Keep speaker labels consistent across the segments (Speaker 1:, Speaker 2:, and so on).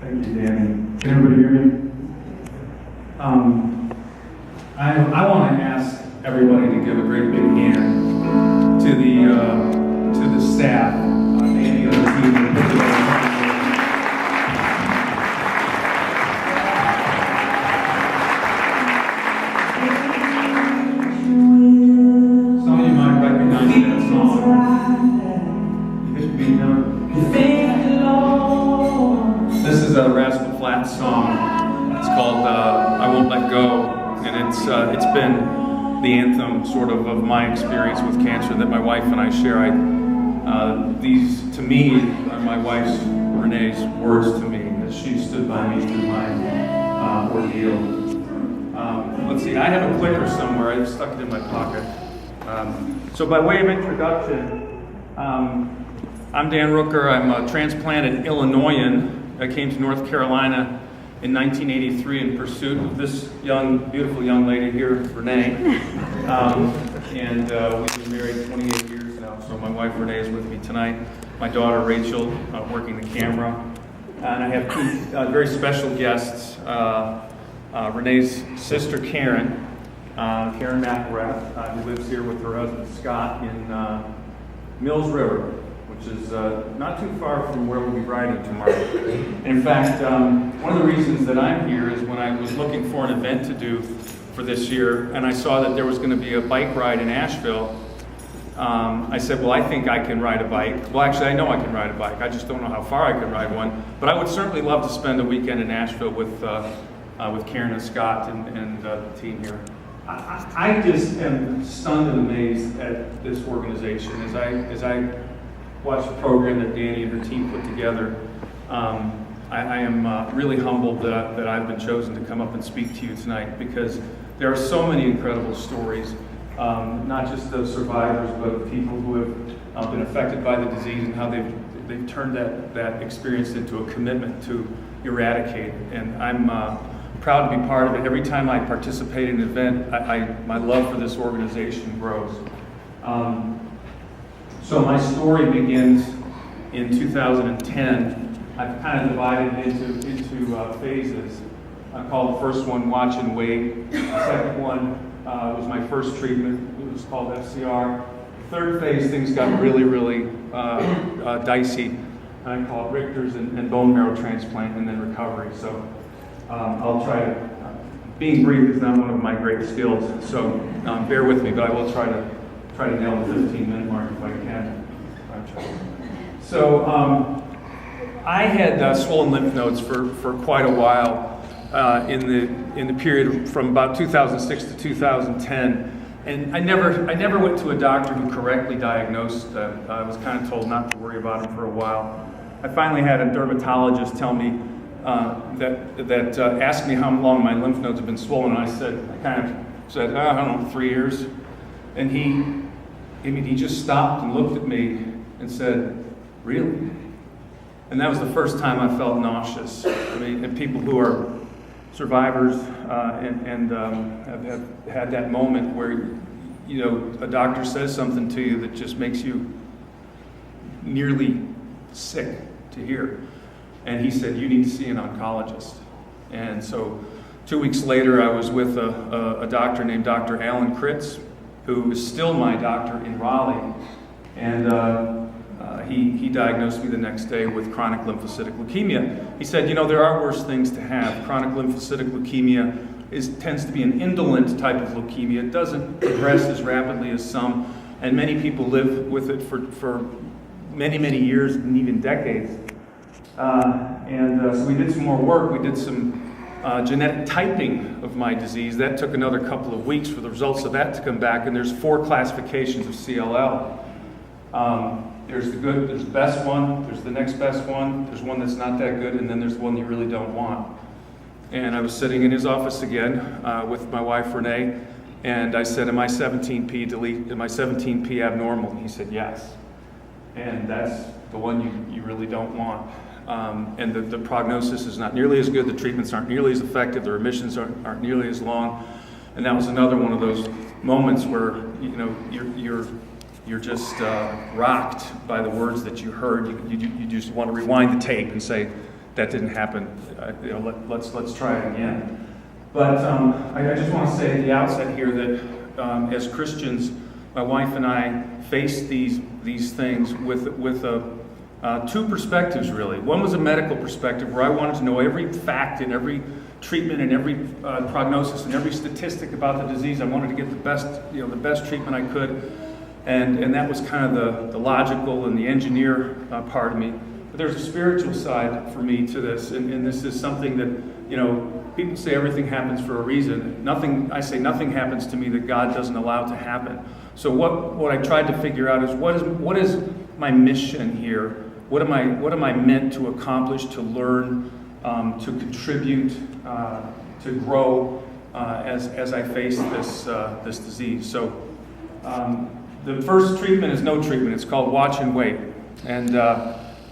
Speaker 1: Thank you, Danny. Can everybody hear me? I want to ask everybody to give a great big hand to the staff, Danny and the team that put together. Some of you might recognize that song. It be known. This is a Rascal Flatts song. It's called "I Won't Let Go," and it's been the anthem, sort of my experience with cancer that my wife and I share. These, to me, are my wife's, Renee's, words to me as she stood by me through my ordeal. Let's see, I have a clicker somewhere. I stuck it in my pocket. So by way of introduction, I'm Dan Rooker. I'm a transplanted Illinoisan. I came to North Carolina in 1983 in pursuit of this beautiful young lady here, Renee. And we've been married 28 years now, so my wife Renee is with me tonight. My daughter Rachel, working the camera. And I have two very special guests. Renee's sister Karen McElrath, who lives here with her husband Scott in Mills River, which is not too far from where we'll be riding tomorrow. In fact, one of the reasons that I'm here is when I was looking for an event to do for this year, and I saw that there was going to be a bike ride in Asheville, I said, well, I think I can ride a bike. Well, actually, I know I can ride a bike. I just don't know how far I can ride one. But I would certainly love to spend a weekend in Asheville with Karen and Scott and the team here. I just am stunned and amazed at this organization. As I watch the program that Danny and her team put together, I am really humbled that I've been chosen to come up and speak to you tonight, because there are so many incredible stories, not just the survivors, but the people who have been affected by the disease and how they've turned that experience into a commitment to eradicate. And I'm proud to be part of it. Every time I participate in an event, my love for this organization grows. So my story begins in 2010. I've kind of divided into phases. I call the first one Watch and Wait. The second one was my first treatment. It was called FCR. The third phase, things got really, really dicey. I call it Richter's and bone marrow transplant, and then recovery. So I'll try to, being brief is not one of my great skills, so bear with me, but I will try to nail the 15-minute mark if I can. So I had swollen lymph nodes for quite a while in the period from about 2006 to 2010, and I never went to a doctor who correctly diagnosed them. I was kind of told not to worry about them for a while. I finally had a dermatologist tell me that asked me how long my lymph nodes have been swollen, and I kind of said, I don't know, 3 years, and he just stopped and looked at me and said, really? And that was the first time I felt nauseous. I mean, and people who are survivors and have had that moment where, a doctor says something to you that just makes you nearly sick to hear. And he said, you need to see an oncologist. And so 2 weeks later, I was with a doctor named Dr. Alan Kritz, who is still my doctor in Raleigh. And he diagnosed me the next day with chronic lymphocytic leukemia. He said, there are worse things to have. Chronic lymphocytic leukemia tends to be an indolent type of leukemia. It doesn't progress as rapidly as some, and many people live with it for many, many years and even decades. So we did some more work. We did some genetic typing of my disease. That took another couple of weeks for the results of that to come back, and there's 4 classifications of CLL. There's the good, there's the best one, there's the next best one, there's one that's not that good, and then there's one you really don't want. And I was sitting in his office again with my wife Renee, and I said, am I 17p abnormal? And he said, yes. And that's the one you really don't want. And the prognosis is not nearly as good, the treatments aren't nearly as effective, the remissions aren't nearly as long. And that was another one of those moments where, you're just rocked by the words that you heard. You just want to rewind the tape and say, that didn't happen. Let's try it again. But I just want to say at the outset here that as Christians, my wife and I faced these things with two perspectives, really. One was a medical perspective, where I wanted to know every fact and every treatment and every prognosis and every statistic about the disease. I wanted to get the best treatment I could, and that was kind of the logical and the engineer part of me. But there's a spiritual side for me to this, and this is something that, people say everything happens for a reason. I say nothing happens to me that God doesn't allow to happen. So what I tried to figure out is what is my mission here? What am I meant to accomplish, to learn, to contribute, to grow as I face this disease? So the first treatment is no treatment. It's called watch and wait. And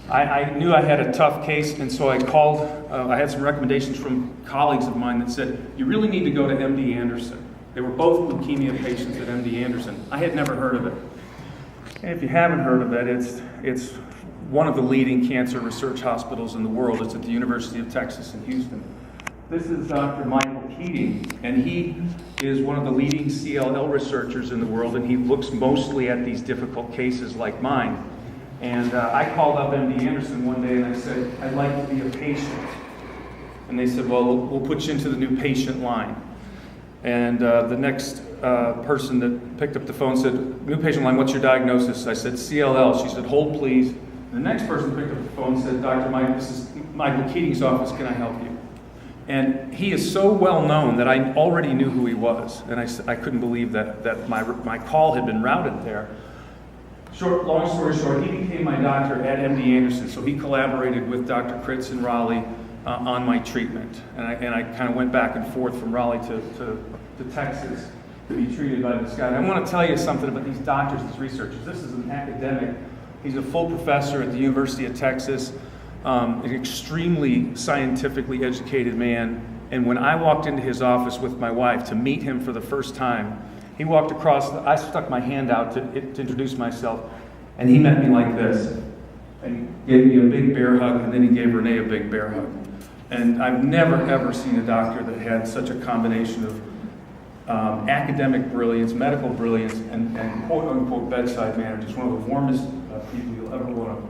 Speaker 1: I knew I had a tough case, and so I called. I had some recommendations from colleagues of mine that said, you really need to go to MD Anderson. They were both leukemia patients at MD Anderson. I had never heard of it. And if you haven't heard of it, it's one of the leading cancer research hospitals in the world. It's at the University of Texas in Houston. This is Dr. Michael Keating, and he is one of the leading CLL researchers in the world, and he looks mostly at these difficult cases like mine. And I called up MD Anderson one day and I said, I'd like to be a patient. And they said, well, we'll put you into the new patient line. And the next person that picked up the phone said, new patient line, what's your diagnosis? I said, CLL. She said, hold please. The next person picked up the phone and said, Dr. Mike, this is Michael Keating's office, can I help you? And he is so well known that I already knew who he was. And I couldn't believe that my call had been routed there. Long story short, he became my doctor at MD Anderson, so he collaborated with Dr. Kritz in Raleigh on my treatment. And I kind of went back and forth from Raleigh to Texas to be treated by this guy. And I want to tell you something about these doctors, these researchers. This is an academic. He's a full professor at the University of Texas, an extremely scientifically educated man. And when I walked into his office with my wife to meet him for the first time, he walked across, I stuck my hand out to introduce myself, and he met me like this. And he gave me a big bear hug, and then he gave Renee a big bear hug. And I've never, ever seen a doctor that had such a combination of academic brilliance, medical brilliance, and quote-unquote bedside manner. Just one of the warmest people you'll ever want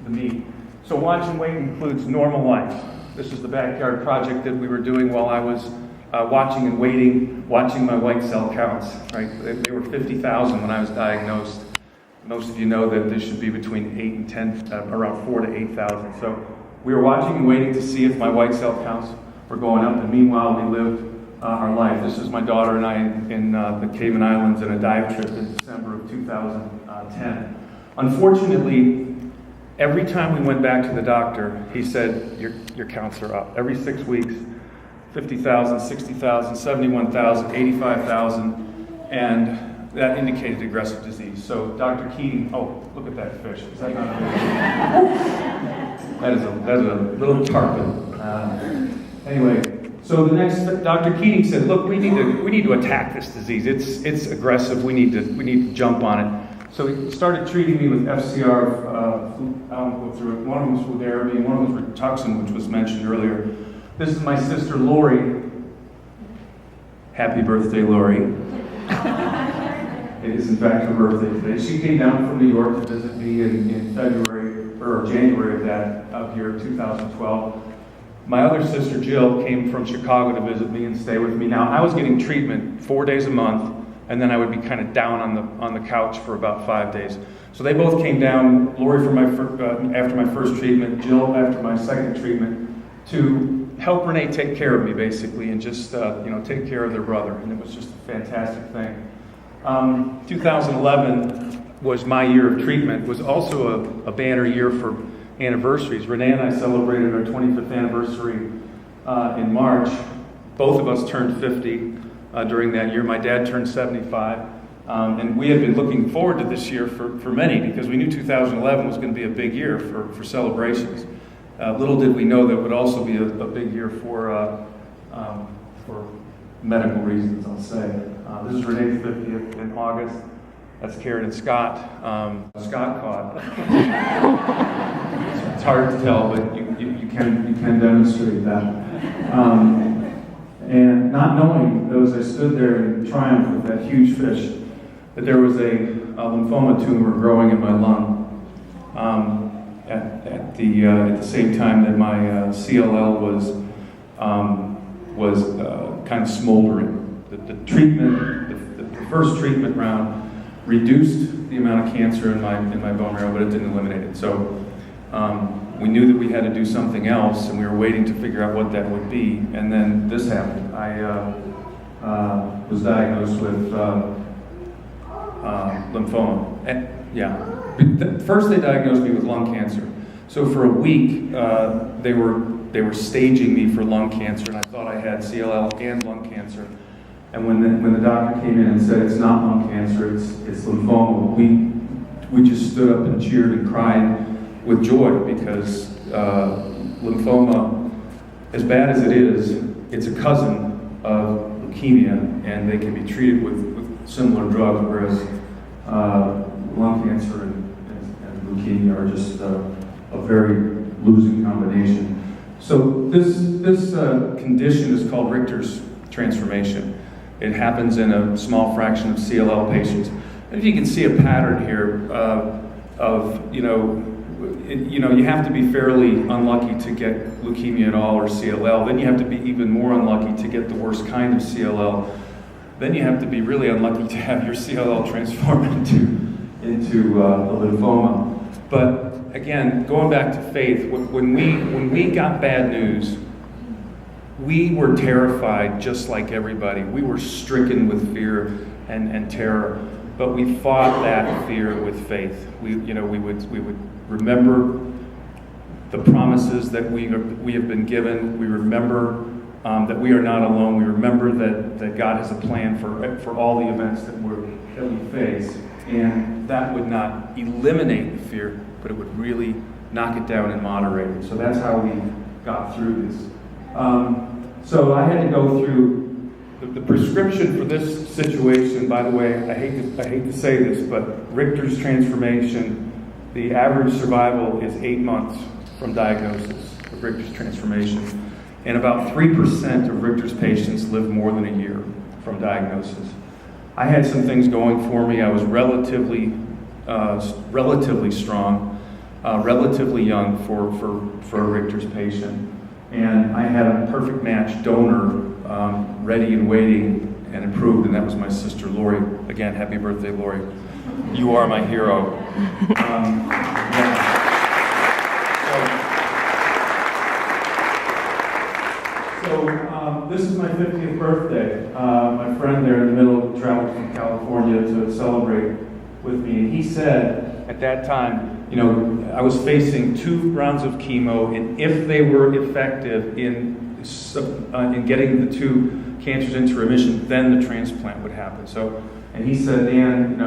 Speaker 1: to meet. So Watch and Wait includes normal life. This is the backyard project that we were doing while I was watching and waiting, watching my white cell counts. Right, they were 50,000 when I was diagnosed. Most of you know that there should be between 8 and 10, around 4 to 8,000. So we were watching and waiting to see if my white cell counts were going up, and meanwhile we lived our life. This is my daughter and I in the Cayman Islands in a dive trip in December of 2010. Unfortunately, every time we went back to the doctor, he said, your counts are up. Every 6 weeks, 50,000, 60,000, 71,000, 85,000, and that indicated aggressive disease. So Dr. Keating, oh, look at that fish. Is that not a fish? That is a little tarpon. Anyway, so the next, Dr. Keating said, look, we need to attack this disease. It's aggressive. We need to jump on it. So he started treating me with FCR. I won't go through it. One of them was fludarabine, and one of them was Rituxan, which was mentioned earlier. This is my sister Lori. Happy birthday, Lori. It is in fact her birthday today. She came down from New York to visit me in February or January of year 2012. My other sister Jill came from Chicago to visit me and stay with me. Now I was getting treatment 4 days a month, and then I would be kind of down on the couch for about 5 days. So they both came down. Lori after my first treatment, Jill after my second treatment, to help Renee take care of me basically, and just take care of their brother. And it was just a fantastic thing. 2011 was my year of treatment. It was also a banner year for anniversaries. Renee and I celebrated our 25th anniversary in March. Both of us turned 50 during that year. My dad turned 75. And we had been looking forward to this year for many, because we knew 2011 was going to be a big year for celebrations. Little did we know that it would also be a big year for medical reasons, I'll say. This is Renee's 50th in August. That's Karen and Scott. Scott caught. It's hard to tell, but you you can demonstrate that. And not knowing, though, as I stood there in triumph with that huge fish, that there was a lymphoma tumor growing in my lung at the same time that my CLL was kind of smoldering. The treatment, the first treatment round, reduced the amount of cancer in my bone marrow, but it didn't eliminate it. So we knew that we had to do something else, and we were waiting to figure out what that would be. And then this happened. I was diagnosed with lymphoma. First they diagnosed me with lung cancer. So for a week, they were staging me for lung cancer, and I thought I had CLL and lung cancer. And when the doctor came in and said it's not lung cancer, it's lymphoma, we just stood up and cheered and cried with joy, because lymphoma, as bad as it is, it's a cousin of leukemia, and they can be treated with similar drugs, whereas lung cancer and leukemia are just a very losing combination. So this condition is called Richter's transformation. It happens in a small fraction of CLL patients. And if you can see a pattern here of you have to be fairly unlucky to get leukemia at all or CLL. Then you have to be even more unlucky to get the worst kind of CLL. Then you have to be really unlucky to have your CLL transform into a lymphoma. But again, going back to faith, when we got bad news, we were terrified just like everybody. We were stricken with fear and terror, but we fought that fear with faith. We would remember the promises that we have been given. We remember that we are not alone. We remember that God has a plan for all the events that we face, and that would not eliminate the fear, but it would really knock it down and moderate it. So that's how we got through this. So I had to go through the prescription for this situation. By the way, I hate to say this, but Richter's transformation, the average survival is 8 months from diagnosis of Richter's transformation, and about 3% of Richter's patients live more than a year from diagnosis. I had some things going for me. I was relatively strong, relatively young for a Richter's patient. And I had a perfect match donor ready and waiting and approved, and that was my sister Lori. Again, happy birthday, Lori. You are my hero. So this is my 50th birthday. My friend there in the middle traveled from California to celebrate with me, and he said at that time, I was facing 2 rounds of chemo, and if they were effective in getting the 2 cancers into remission, then the transplant would happen. So, and he said, Dan,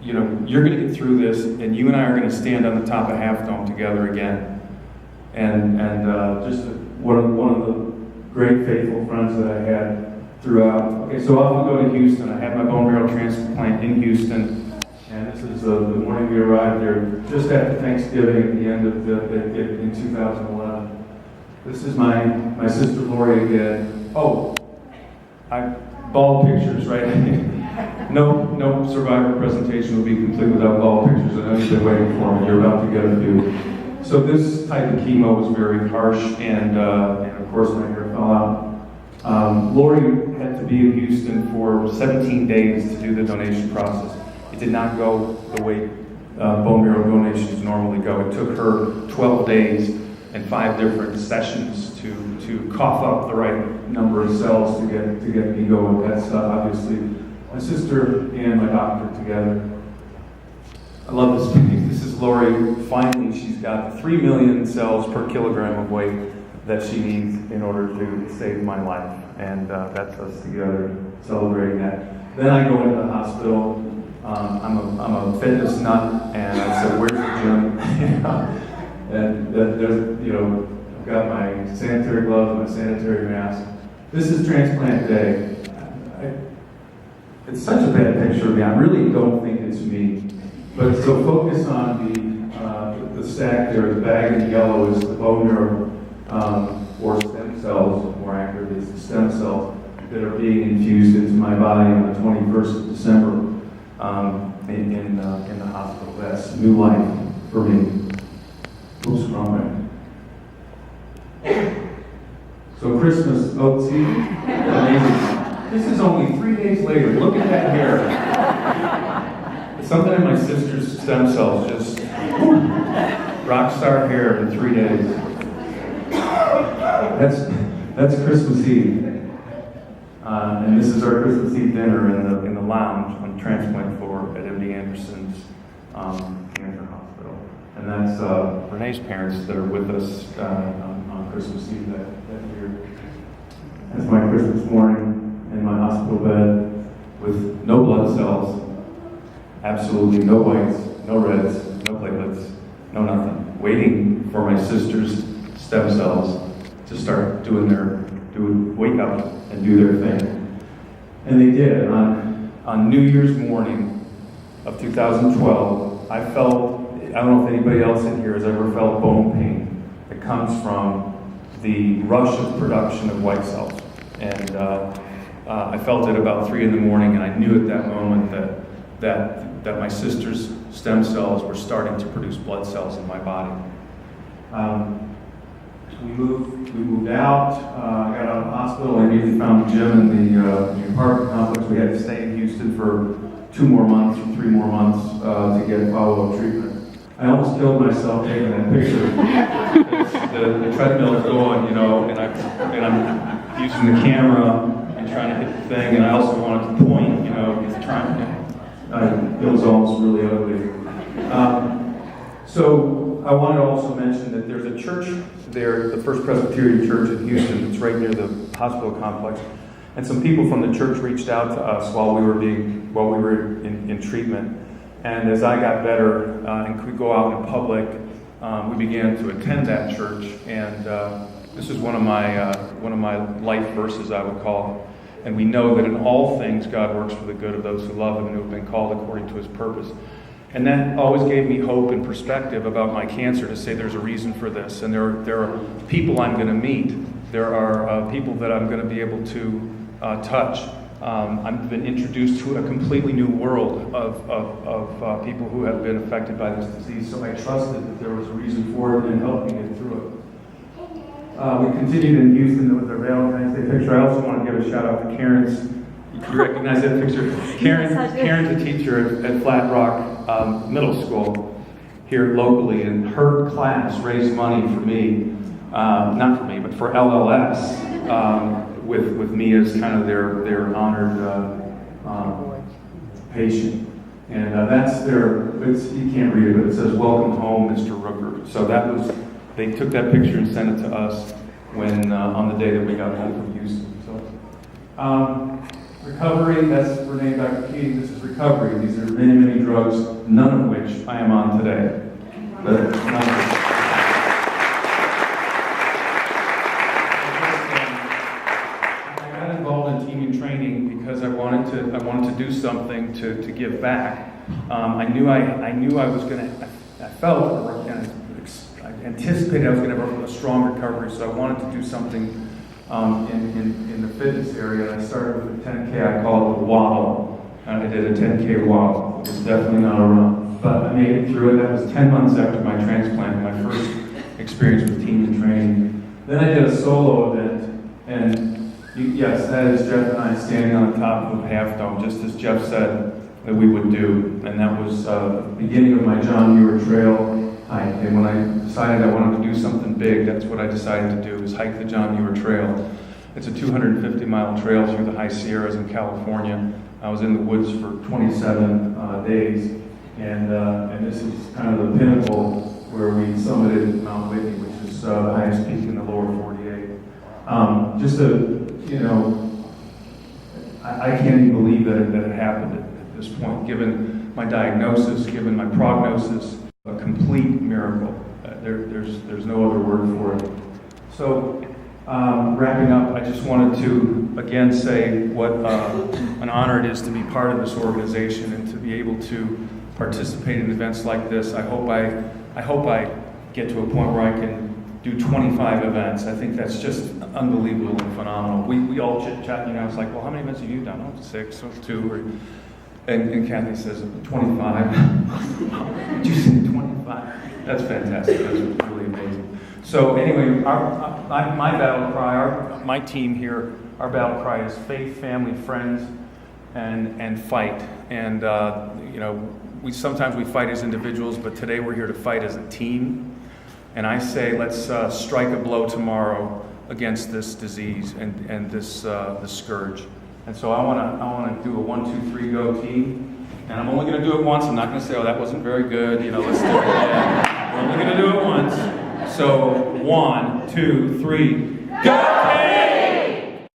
Speaker 1: you're going to get through this, and you and I are going to stand on the top of Half Dome together again. And just one of the great faithful friends that I had throughout. Okay, so off we go to Houston. I had my bone marrow transplant in Houston. And this is the morning we arrived there, just after Thanksgiving at the end of in 2011. This is my sister Lori again. Oh, ball pictures, right? No survivor presentation will be complete without ball pictures. I know you've been waiting for me. You're about to get a few. So this type of chemo was very harsh, and of course my hair fell out. Lori had to be in Houston for 17 days to do the donation process. It did not go the way bone marrow donations normally go. It took her 12 days and 5 different sessions to cough up the right number of cells to get me going. That's obviously my sister and my doctor together. I love this picture. This is Lori. Finally, she's got 3 million cells per kilogram of weight that she needs in order to save my life. And that's us together celebrating that. Then I go into the hospital. I'm a fitness nut, and I said, "Where's the gym?" And there's, I've got my sanitary gloves, my sanitary mask. This is transplant day. It's such a bad picture of me. I really don't think it's me. But so focus on the stack there, the bag in yellow is the bone marrow, or stem cells, more accurately, it's the stem cells that are being infused into my body on the 21st of December in the hospital. That's new life for me. Oops, wrong way. So Christmas, oh, see, amazing. This is only 3 days later. Look at that hair. Something in my sister's stem cells just rock star hair in 3 days. That's Christmas Eve. And this is our Christmas Eve dinner in the lounge on the transplant floor at MD Anderson's Cancer Hospital. And that's Renee's parents that are with us on Christmas Eve that year. That's my Christmas morning in my hospital bed with no blood cells, absolutely no whites, no reds, no platelets, no nothing. Waiting for my sister's stem cells to start wake up and do their thing. And they did. On New Year's morning of 2012, I don't know if anybody else in here has ever felt bone pain that comes from the rush of production of white cells. And I felt it about 3 in the morning, and I knew at that moment that my sister's stem cells were starting to produce blood cells in my body. We moved out. I got out of the hospital. I immediately found a gym in the apartment complex. We had to stay in Houston for 2 more months or 3 more months to get follow-up treatment. I almost killed myself taking that picture. the treadmill is going, and I'm using the camera and trying to hit the thing, and I also wanted to point, it was almost really ugly. So I want to also mention that there's a church there, the First Presbyterian Church in Houston. It's right near the hospital complex, and some people from the church reached out to us while we were in treatment. And as I got better and could go out in public, we began to attend that church. And this is one of my life verses, I would call it. And we know that in all things God works for the good of those who love Him and who have been called according to His purpose. And that always gave me hope and perspective about my cancer, to say there's a reason for this. And there are people I'm going to meet. There are people that I'm going to be able to touch. I've been introduced to a completely new world of people who have been affected by this disease. So I trusted that there was a reason for it and helped me get through it. We continued in Houston with our Valentine's Day picture. I also want to give a shout out to Karen's. You recognize that picture? Karen's a teacher at Flat Rock Middle School here locally, and her class raised money for me, not for me, but for LLS, with me as kind of their honored patient. And that's you can't read it, but it says, "Welcome home, Mr. Rooker." So they took that picture and sent it to us when on the day that we got home from Houston. So, recovery, that's Renee, Dr. Keating, this is recovery. These are many, many drugs, none of which I am on today. But I got involved in teaming training because I wanted to do something to give back. I knew I was going to, I felt, I anticipated I was going to have a strong recovery, so I wanted to do something in the fitness area. And I started with a 10K, I call it the waddle. I did a 10K waddle. It was definitely not a run, but I made it through it. That was 10 months after my transplant, my first experience with team and training. Then I did a solo event, and yes, that is Jeff and I standing on the top of a half dome, just as Jeff said that we would do. And that was the beginning of my John Muir Trail hike. And when I decided I wanted to do something big, that's what I decided to do, is hike the John Muir Trail. It's a 250-mile trail through the high Sierras in California. I was in the woods for 27 days, and this is kind of the pinnacle where we summited Mount Whitney, which is the highest peak in the lower 48. I can't even believe that it happened at this point, given my diagnosis, given my prognosis, a complete miracle. There's no other word for it. So, wrapping up, I just wanted to again say what an honor it is to be part of this organization and to be able to participate in events like this. I hope I I hope I get to a point where I can do 25 events. I think that's just unbelievable and phenomenal. We all chit-chat, it's like, well, how many events have you done? Oh, 6 or 2. And Kathy says, 25. Did you say 25? That's fantastic. That's really amazing. So anyway, my battle cry, my team here, our battle cry is faith, family, friends, and fight. And sometimes we fight as individuals, but today we're here to fight as a team. And I say, let's strike a blow tomorrow against this disease and this scourge. And so I want to do a 1, 2, 3 go team. And I'm only going to do it once. I'm not going to say, oh, that wasn't very good. Let's do it again. We're only going to do it once. So 1, 2, 3, go!